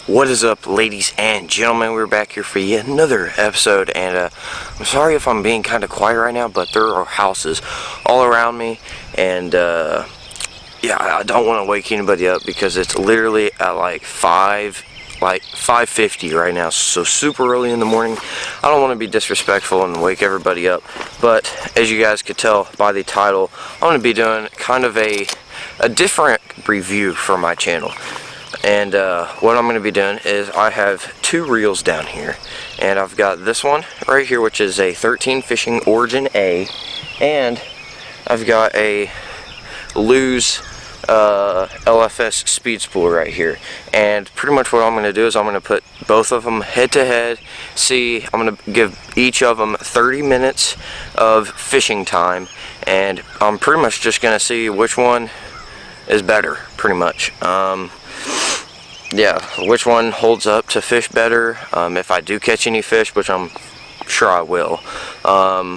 What is up, ladies and gentlemen? We're back here for yet another episode, and I'm sorry if I'm being kind of quiet right now, but there are houses all around me, and yeah, I don't want to wake anybody up because it's literally at like 5:50 right now, so super early in the morning. I don't want to be disrespectful and wake everybody up, but as you guys could tell by the title, I'm going to be doing kind of a different review for my channel. And what I'm going to be doing is I have two reels down here, and I've got this one right here, which is a 13 Fishing Origin A, and I've got a Lews LFS speed spool right here. And pretty much what I'm going to do is I'm going to put both of them head to head. I'm going to give each of them 30 minutes of fishing time, and I'm pretty much just going to see which one is better, pretty much. Yeah, which one holds up to fish better, if I do catch any fish, which I'm sure I will,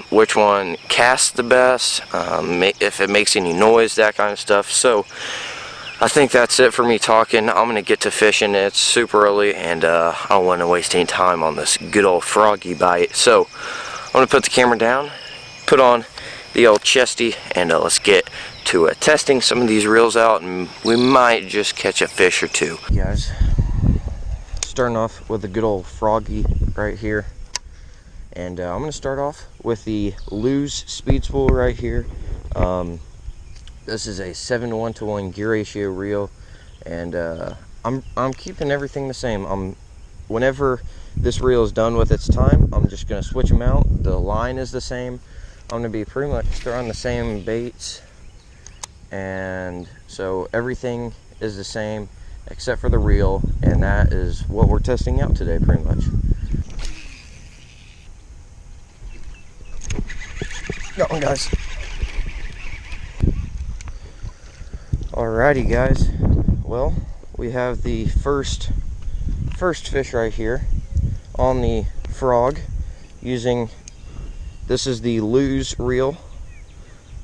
which one casts the best, if it makes any noise, that kind of stuff. So I think that's it for me talking. I'm gonna get to fishing. It's super early, and I don't want to waste any time on this good old froggy bite. So I'm gonna put the camera down, put on the old chesty, and let's get to testing some of these reels out, and we might just catch a fish or two. Guys, starting off with a good old froggy right here, and I'm going to start off with the Lews speed spool right here. This is a 7:1:1 gear ratio reel, and I'm keeping everything the same. Whenever this reel is done with its time, I'm just going to switch them out. The line is the same. I'm going to be pretty much throwing the same baits, and so everything is the same except for the reel, and that is what we're testing out today, pretty much. Got one, guys. Alrighty, guys. Well, we have the first fish right here on the frog using, this is the Lews reel.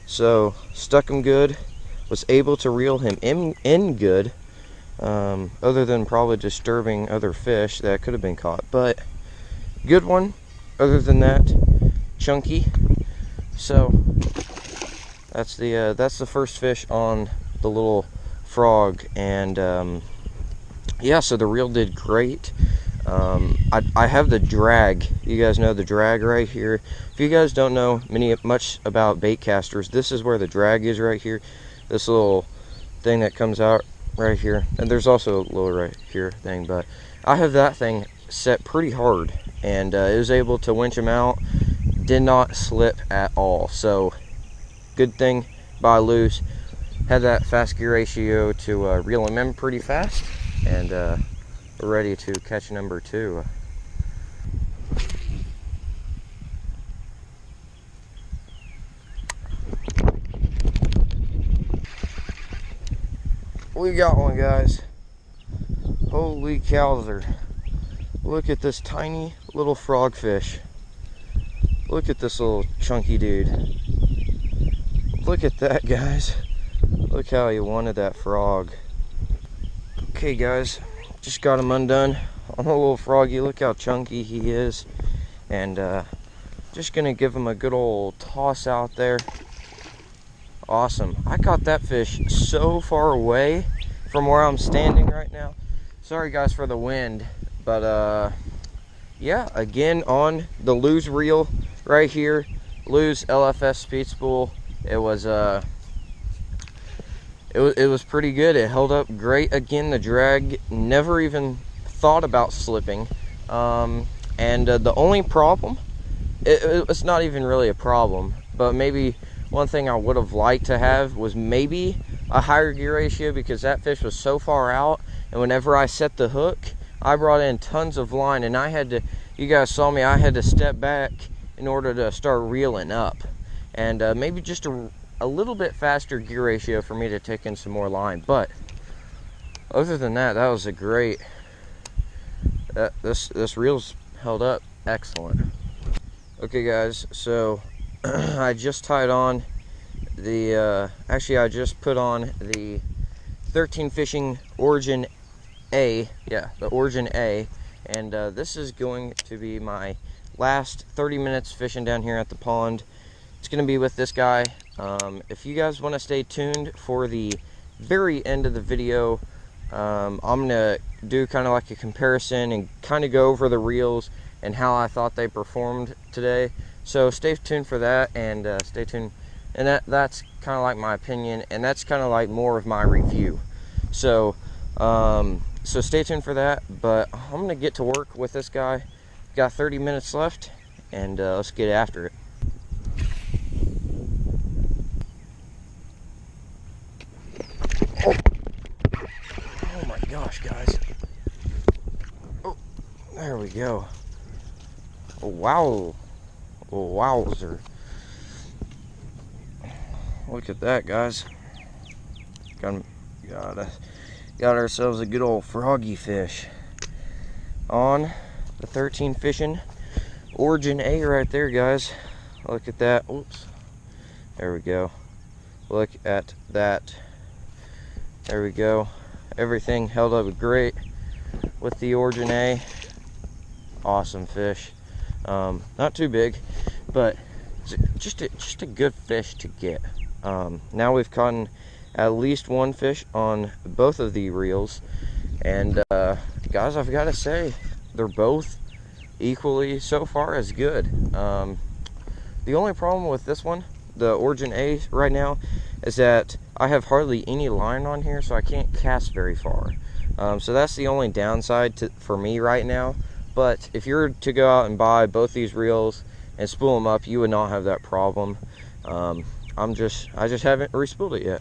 So stuck him good, was able to reel him in good, other than probably disturbing other fish that could have been caught, but good one. Other than that, chunky. So that's the first fish on the little frog, and yeah, so the reel did great. I have the drag. You guys know the drag right here. If you guys don't know much about bait casters, this is where the drag is right here. This little thing that comes out right here, and there's also a little right here thing, but I have that thing set pretty hard, and it was able to winch them out. Did not slip at all. So good thing by Lews. Had that fast gear ratio to reel them in pretty fast, and we're ready to catch number two. We got one, guys. Holy cowzer. Look at this tiny little frogfish. Look at this little chunky dude. Look at that, guys. Look how he wanted that frog. Okay, guys, just got him undone on the little froggy. Look how chunky he is, and just gonna give him a good old toss out there. Awesome. I caught that fish so far away from where I'm standing right now. Sorry guys for the wind, but yeah, again on the Lews reel right here, Lews LFS speed spool. It was pretty good. It held up great. Again, the drag never even thought about slipping, and the only problem, it's not even really a problem, but maybe one thing I would have liked to have was maybe a higher gear ratio, because that fish was so far out, and whenever I set the hook, I brought in tons of line, and I had to, you guys saw me, I had to step back in order to start reeling up, and maybe just a little bit faster gear ratio for me to take in some more line. But other than that, that was a great, this reel's held up excellent. Okay guys, so I just tied on the actually I just put on the 13 Fishing Origin A, yeah, the Origin A, and this is going to be my last 30 minutes fishing down here at the pond. It's going to be with this guy. If you guys want to stay tuned for the very end of the video, I'm going to do kind of like a comparison and kind of go over the reels and how I thought they performed today. So stay tuned for that, and stay tuned. And that's kind of like my opinion, and that's kind of like more of my review. So so stay tuned for that. But I'm gonna get to work with this guy. Got 30 minutes left, and let's get after it. Oh my gosh, guys. Oh, there we go. Oh, wow. Oh, wowzer. Look at that, guys. Got ourselves a good old froggy fish on the 13 fishing Origin A right there, guys. Look at that. Oops. There we go. Look at that. There we go. Everything held up great with the Origin A. Awesome fish. Not too big, but just a good fish to get. Now we've caught at least one fish on both of the reels, and guys, I've got to say they're both equally so far as good. The only problem with this one, the Origin A right now, is that I have hardly any line on here, so I can't cast very far. So that's the only downside for me right now. But if you were to go out and buy both these reels and spool them up, you would not have that problem. I just haven't respooled it yet.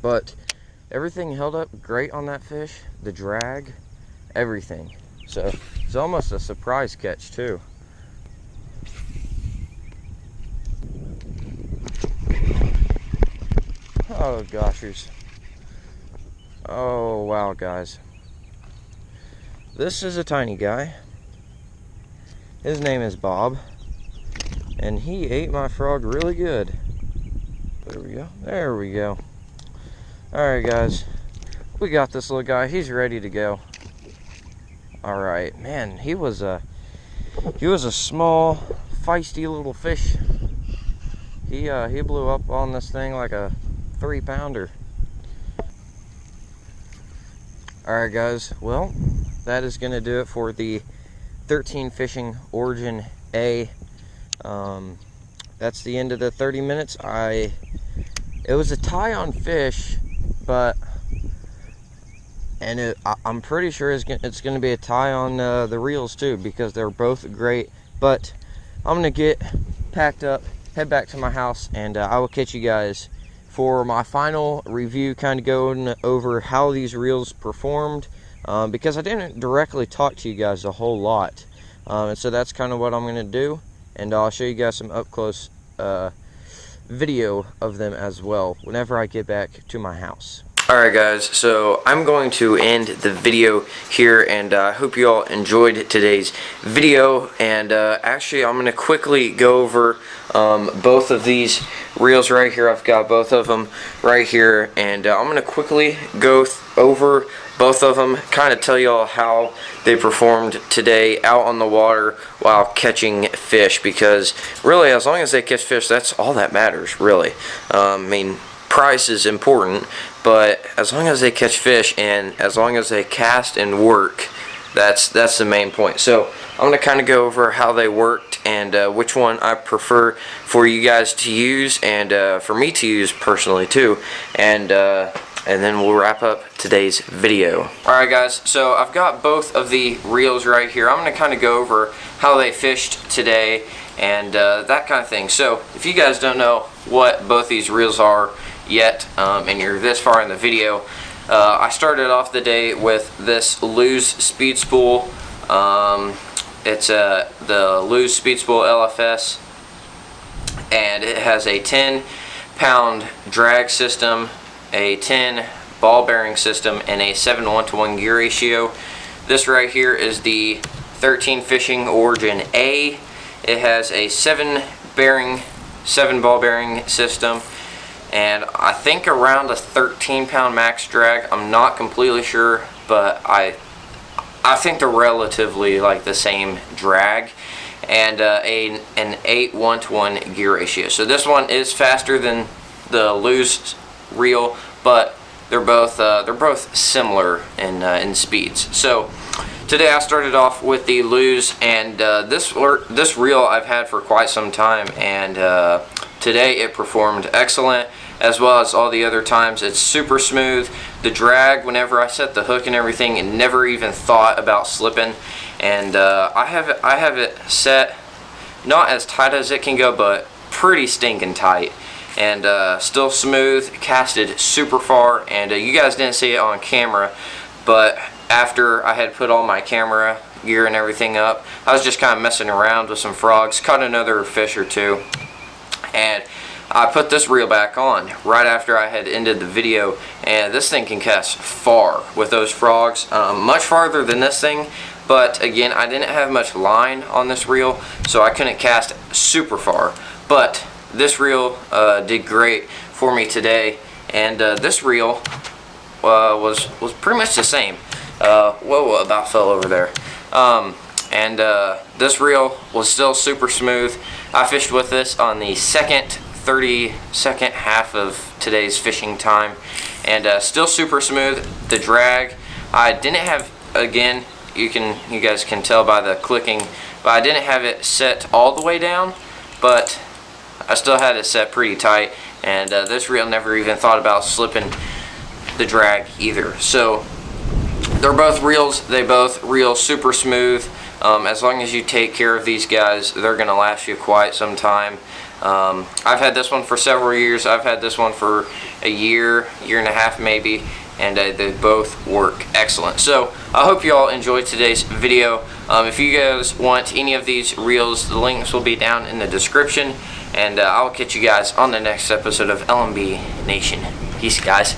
But everything held up great on that fish. The drag, everything. So it's almost a surprise catch too. Oh goshers. Oh wow, guys. This is a tiny guy. His name is Bob, and he ate my frog really good. There we go. There we go. Alright, guys. We got this little guy. He's ready to go. Alright. Man, he was a small, feisty little fish. He blew up on this thing like a 3-pounder. Alright, guys. Well, that is going to do it for the 13 fishing Origin A. That's the end of the 30 minutes. It was a tie on fish, but I'm pretty sure it's going to be a tie on the reels too, because they're both great. But I'm going to get packed up, head back to my house, and I will catch you guys for my final review, kind of going over how these reels performed, because I didn't directly talk to you guys a whole lot, and so that's kind of what I'm going to do, and I'll show you guys some up close video of them as well whenever I get back to my house. Alright, guys, so I'm going to end the video here, and I hope you all enjoyed today's video. And actually, I'm going to quickly go over both of these reels right here. I've got both of them right here, and I'm going to quickly go over both of them, kind of tell you all how they performed today out on the water while catching fish, because really, as long as they catch fish, that's all that matters, really. I mean, price is important, but as long as they catch fish and as long as they cast and work, that's the main point. So I'm going to kind of go over how they worked and which one I prefer for you guys to use, and for me to use personally too, and then we'll wrap up today's video. Alright, guys, so I've got both of the reels right here. I'm going to kind of go over how they fished today and that kind of thing. So if you guys don't know what both these reels are yet, and you're this far in the video, I started off the day with this Lews speed spool. It's the Lews speed spool LFS, and it has a 10-pound drag system, a 10 ball bearing system, and a 7:1-to-1 gear ratio. This right here is the 13 fishing Origin A. It has a 7 ball bearing system, and I think around a 13-pound max drag. I'm not completely sure, but I think they're relatively like the same drag, and an 8:1:1 gear ratio. So this one is faster than the Lews reel, but they're both similar in speeds. So today I started off with the Lews, and this reel I've had for quite some time, and today it performed excellent, as well as all the other times. It's super smooth. The drag, whenever I set the hook and everything, and never even thought about slipping. And I have it set not as tight as it can go, but pretty stinking tight. And still smooth, casted super far. And you guys didn't see it on camera, but after I had put all my camera gear and everything up, I was just kind of messing around with some frogs, caught another fish or two, and I put this reel back on right after I had ended the video, and this thing can cast far with those frogs, much farther than this thing. But again, I didn't have much line on this reel, so I couldn't cast super far. But this reel did great for me today, and this reel was pretty much the same. Whoa, about fell over there. And this reel was still super smooth. I fished with this on the 30-second half of today's fishing time, and still super smooth. The drag, I didn't have, again, you guys can tell by the clicking, but I didn't have it set all the way down, but I still had it set pretty tight, and this reel never even thought about slipping the drag either. So they're both reels, they both reel super smooth. As long as you take care of these guys, they're gonna last you quite some time. I've had this one for several years. I've had this one for a year and a half maybe, and they both work excellent. So I hope you all enjoyed today's video. If you guys want any of these reels, the links will be down in the description, and I'll catch you guys on the next episode of LMB Nation. Peace, guys.